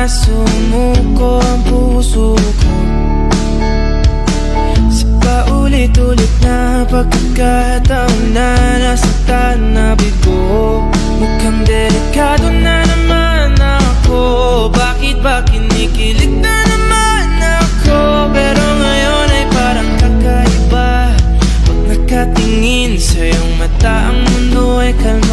sumuko ang puso ko sa paulit-ulit na pagkakataon na nasaktan na bigo. Mukhang delikado na naman ako. Bakit ba kinikilig na naman ako? Pero ngayon ay parang kakaiba. Pag nakatingin sa iyong mata, ang mundo ay kalma.